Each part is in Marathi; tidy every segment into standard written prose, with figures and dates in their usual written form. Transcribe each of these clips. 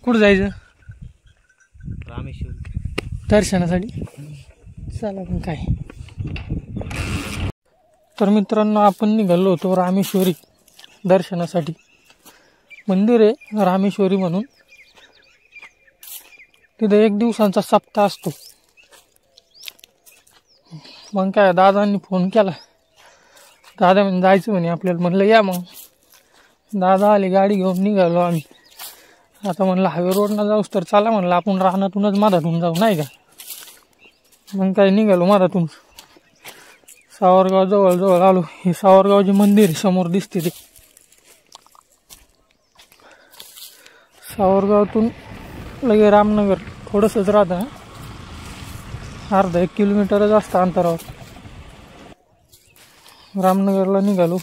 कुठं जायचं? रामेश्वर दर्शनासाठी. चला पण काय. तर मित्रांनो, आपण निघालो होतो रामेश्वरी दर्शनासाठी. मंदिर आहे रामेश्वरी म्हणून. तिथे 1 दिवसांचा सप्ताह असतो. मग काय दादांनी फोन केला. दादा म्हणे जायचं म्हणे आपल्याला. म्हणलं या मग. दादा आले, गाडी घेऊन निघालो आम्ही. आता म्हणलं हायवे रोडनं जाऊस तर चला म्हणलं आपण रानातूनच मधातून जाऊ नाही का. मग काय निघालो मधातून. सावरगाव जवळ आलो. हे सावरगावचे मंदिर समोर दिसते ते. सावरगावातून लगे रामनगर थोडंसंच राहतं. अर्धा 1 किलोमीटरच असतं अंतरावर. रामनगरला निघालो.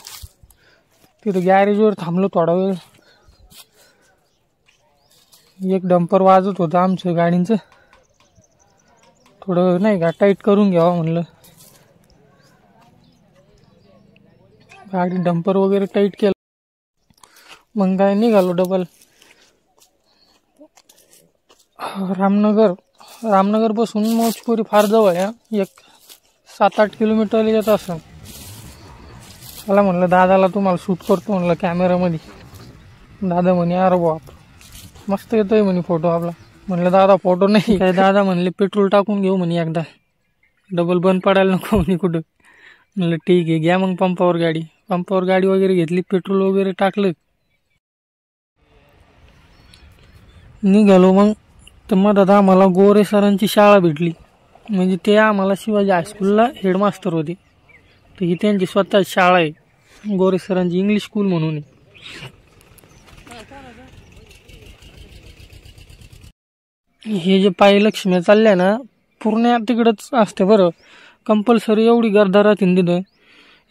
तिथं गॅरेजवर थांबलो थोडा वेळ. एक डंपर वाजत होतं आमचं गाडीचं. थोडं नाही का टाईट करून घ्यावं म्हणलं. गाडी डंपर वगैरे टाईट केलं. मग काय निघालो डबल. रामनगर पासून मौजपुरी फार जवळ आहे. 7-8 किलोमीटर येत असं. मला म्हणलं दादाला तुम्हाला शूट करतो म्हणलं कॅमेरामध्ये. दादा म्हणे अरे बाप मस्त येतोय म्हणे फोटो आपला. म्हणलं दादा फोटो नाही काय. दादा म्हणले पेट्रोल टाकून घेऊ म्हणे एकदा, डबल बंद पडायला नको म्हणे कुठं. म्हणलं ठीक आहे घ्या मग पंपावर गाडी. पंपावर गाडी वगैरे घेतली, पेट्रोल वगैरे टाकलं, निघालो. मग तर मधात आम्हाला गोरे सरांची शाळा भेटली. म्हणजे ते आम्हाला शिवाजी हायस्कूलला हेडमास्तर होते. तर ही त्यांची स्वतः शाळा आहे गोरे सरांची, इंग्लिश स्कूल म्हणून आहे. हे जे पायी लक्ष्मी चालल्या ना पूर्ण तिकडंच असते बरं. कंपल्सरी एवढी गर्दा राहते तिथं.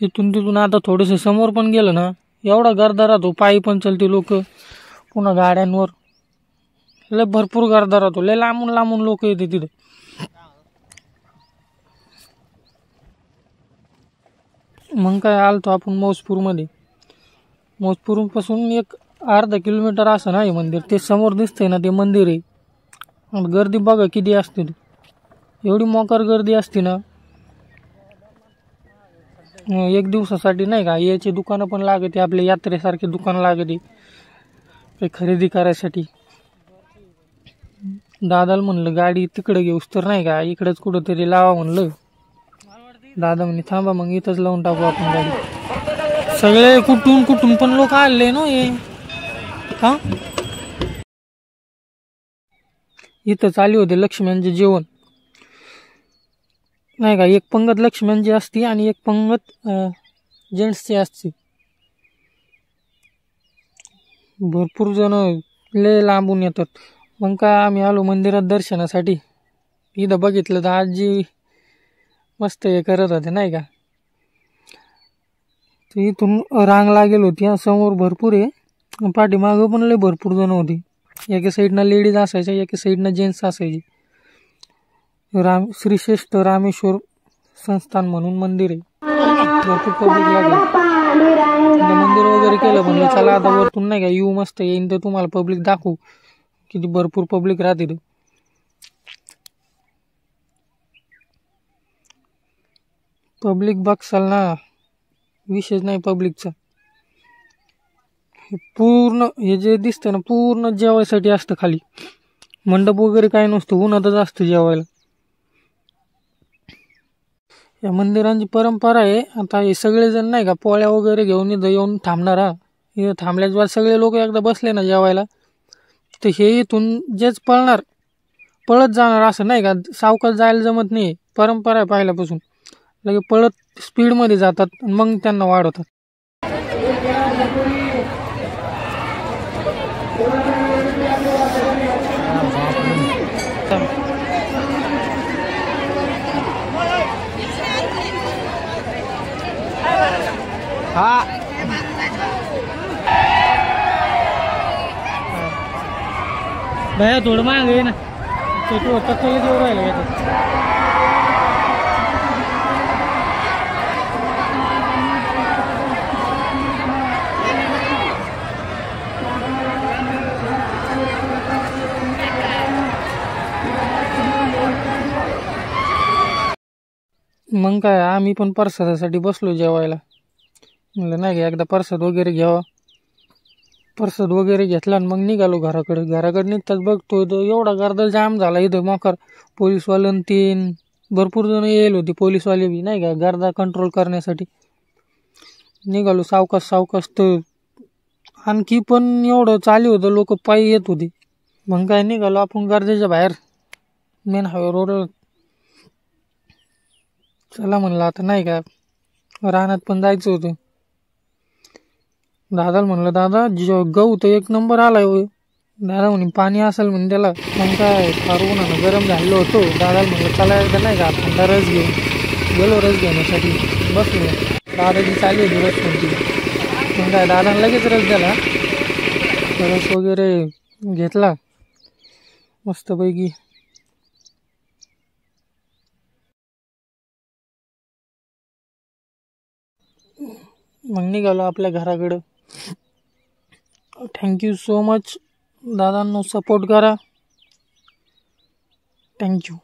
इथून तिथून आता थोडंसं समोर पण गेलं ना एवढा गर्दा राहतो. पायी पण चलते लोक, पुन्हा गाड्यांवर लय भरपूर गर्दा राहतो. लय लांबून लोक येते तिथं. मग काय आलतो आपण मौजपूरमध्ये. मौजपूरपासून 1-अर्धा किलोमीटर असं नाही मंदिर. ते समोर दिसतंय ना ते मंदिर आहे. गर्दी बघा किती असते. एवढी मोकार गर्दी असते ना. 1 दिवसासाठी नाही का याची दुकानं पण लागते. आपल्या यात्रेसारखी दुकानं लागते काही खरेदी करायसाठी. दादाला म्हणलं गाडी तिकडे घेऊस तर नाही का इकडेच कुठंतरी लावा म्हणलं. दादा म्हणे थांबा मग इथंच लावून टाकू आपण गाडी. सगळे कुठून पण लोक आले ना हे. हा इथं चालू होते लक्ष्म्यांचे जेवण नाही का. 1 पंगत लक्ष्म्यांची असती आणि 1 पंगत जेंट्सची असते. भरपूर जण लय लांबून येतात. मग काय आम्ही आलो मंदिरात दर्शनासाठी. इथं बघितलं तर आजी मस्त हे करत होते नाही का. तर इथून रांग लागेल होती. समोर भरपूर आहे, पाठीमागं पण लय भरपूर जण होती. एका साईडनं लेडीज असायच्या, एका साईडनं जेंट्स असायचे. श्री श्रेष्ठ रामेश्वर संस्थान म्हणून मंदिर आहे. भरपूर पब्लिक लागेल. मंदिर वगैरे केलं म्हणलं चला आता वरतून नाही का येऊ मस्त येईन तर तुम्हाला पब्लिक दाखवू किती भरपूर पब्लिक राहते. पब्लिक बघसाल ना विशेष नाही पब्लिकचा. पूर्ण हे जे दिसतं ना पूर्ण जेवायसाठी असतं. खाली मंडप वगैरे काय नसतं, उन्हातच असतं जेवायला. या मंदिरांची परंपरा आहे. आता हे सगळेजण नाही का पोळ्या वगैरे घेऊन इथं येऊन थांबणार. इथं थांबल्याच बाद सगळे लोक एकदा बसले ना जेवायला तर हे इथून जेच पळत जाणार असं नाही का. सावकाश जायला जमत नाही. परंपरा आहे पहिल्यापासून. लगे पळत स्पीडमध्ये जातात मग त्यांना वाढवतात. हा भैया थोडं माग आहे ना तो टक्कल जेवढं राहिलं. मग काय आम्ही पण प्रसादासाठी बसलो जेवायला. म्हणलं नाही का एकदा प्रसाद वगैरे घ्यावा. प्रसाद वगैरे घेतला आणि मग निघालो घराकडे निघताच बघतो एवढा गर्दा जाम झाला इथं मोकार. पोलीसवाल्यान तीन भरपूर जण येईल होती, पोलीसवाले बी नाही का गर्दा कंट्रोल करण्यासाठी. निघालो सावकाश तर आणखी पण एवढं चालू होतं, लोक पायी येत होती. मग काय निघालो आपण गर्दीच्या बाहेर मेन हायवे रोडवर. चला म्हणलं आता नाही का रानात पण जायचं होतं. दादाला म्हणलं दादा गहू तर एक नंबर आलाय हो. दादा म्हणे पाणी असेल म्हणे त्याला. मग काय फार उन्हानं गरम झालेलो होतो. दादाला म्हणलं चला एकदा नाही का थंडा रस घेऊ. गेलो रस घेण्यासाठी बसलो. दादाची चालू होती रस कोणती. मग काय दादाने लगेच रस दिला. रस वगैरे घेतला मस्तपैकी. मग निघालो आपल्या घराकडं. थँक्यू सो मच दादांनो, सपोर्ट करा. थँक्यू.